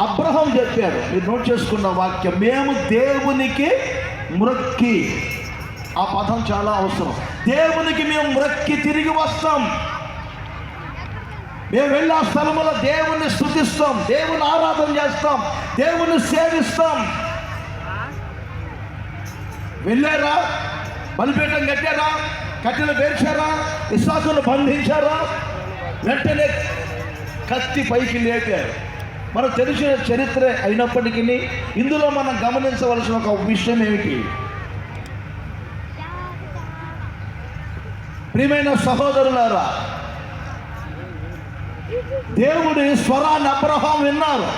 Abraham చెప్పాడు, మీరు note చేసుకున్న వాక్యం, మేము దేవునికి మ్రొక్కి. ఆ పదం చాలా అవసరం. దేవునికి మేము మ్రొక్కి తిరిగి వస్తాం. మేము వెళ్ళి ఆ స్థలంలో దేవుణ్ణి స్తుతిస్తాం, దేవుని ఆరాధన చేస్తాం, దేవుని సేవిస్తాం. వెళ్ళారా? బలిపీఠం కట్టారా? కట్టెలు పేర్చారా? ఇస్సాకును బంధించారా? వెంటనే కత్తి పైకి లేపారు. మనకు తెలిసిన చరిత్ర అయినప్పటికీ ఇందులో మనం గమనించవలసిన ఒక విషయం ఏమిటి? ప్రియమైన సహోదరులారా, దేవుడి స్వరాన్ని అబ్రహాం విన్నారు.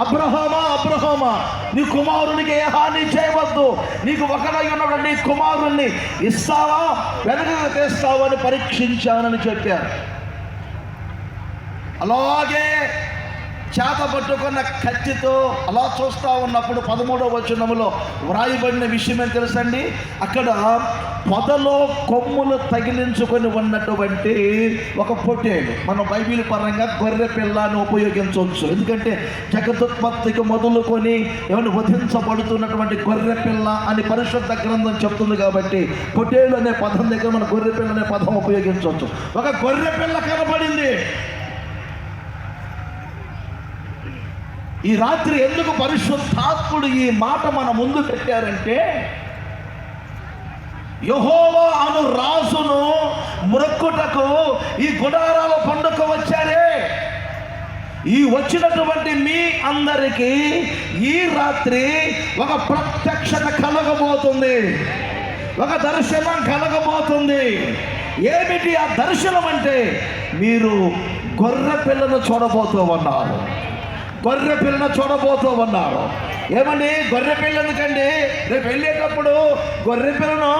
అబ్రహామా, అబ్రహామా, నీ కుమారునికి ఏ హాని చేయవద్దు, నీకు ఒకడై ఉన్నప్పుడు నీ కుమారుణ్ణి ఇస్తావా, వెనకగా తెస్తావా అని పరీక్షించానని చెప్పారు. అలాగే చేత పట్టుకున్న కత్తితో అలా చూస్తూ ఉన్నప్పుడు 13వ వచనములో వ్రాయబడిన విషయం ఏం తెలుసండి? అక్కడ పొదలో కొమ్ములు తగిలించుకొని ఉన్నటువంటి ఒక పొట్టేలు. మనం బైబిల్ పరంగా గొర్రె పిల్లని ఉపయోగించవచ్చు. ఎందుకంటే జగదుత్పత్తికి మొదలుకొని ఏమైనా వధించబడుతున్నటువంటి గొర్రె పిల్ల అని పరిశుద్ధ గ్రంథం చెప్తుంది. కాబట్టి పొట్టేలు అనే పదం దగ్గర మనం గొర్రె పిల్ల అనే పదం ఉపయోగించవచ్చు. ఒక గొర్రె పిల్ల కనబడింది. ఈ రాత్రి ఎందుకు పరిశుద్ధాత్ముడు ఈ మాట మన ముందు పెట్టారంటే, యెహోవా అను రాజును మ్రొక్కుటకు ఈ గుడారాల పండుగ వచ్చారే. ఈ వచ్చినటువంటి మీ అందరికీ ఈ రాత్రి ఒక ప్రత్యక్షత కలగబోతుంది, ఒక దర్శనం కలగబోతుంది. ఏమిటి ఆ దర్శనం అంటే, మీరు గొర్రె పిల్లను చూడబోతూ ఉన్నారు. గొర్రె పిల్లను చూడబోతూ ఉన్నారు. ఏమండి గొర్రె పిల్ల ఎందుకండి? రేపు వెళ్ళేటప్పుడు గొర్రె పిల్లను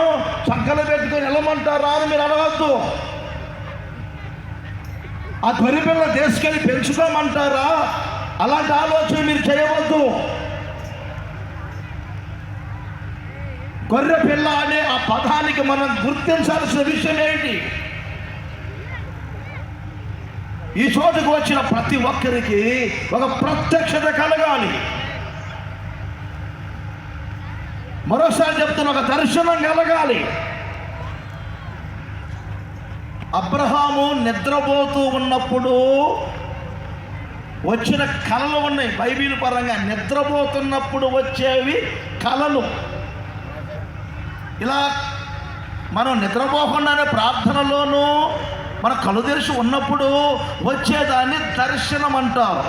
చంకలు పెట్టుకొని వెళ్ళమంటారా అని మీరు అడగద్దు. ఆ గొర్రె పిల్లను తీసుకెళ్ళి పెంచుకోమంటారా? అలాంటి ఆలోచన మీరు చేయవద్దు. గొర్రె పిల్ల అనే ఆ పదానికి మనం గుర్తించాల్సిన విషయం ఏంటి? ఈ చోటుకు వచ్చిన ప్రతి ఒక్కరికి ఒక ప్రత్యక్షత కలగాలి. మరోసారి చెప్తున్న ఒక దర్శనం కలగాలి. అబ్రహాము నిద్రపోతూ ఉన్నప్పుడు వచ్చిన కలలు ఉన్నాయి. బైబిల్ పరంగా నిద్రపోతున్నప్పుడు వచ్చేవి కలలు. ఇలా మనం నిద్రపోకుండానే ప్రార్థనలోనూ మన కళ్ళు తెరిచి ఉన్నప్పుడు వచ్చేదాన్ని దర్శనం అంటారు.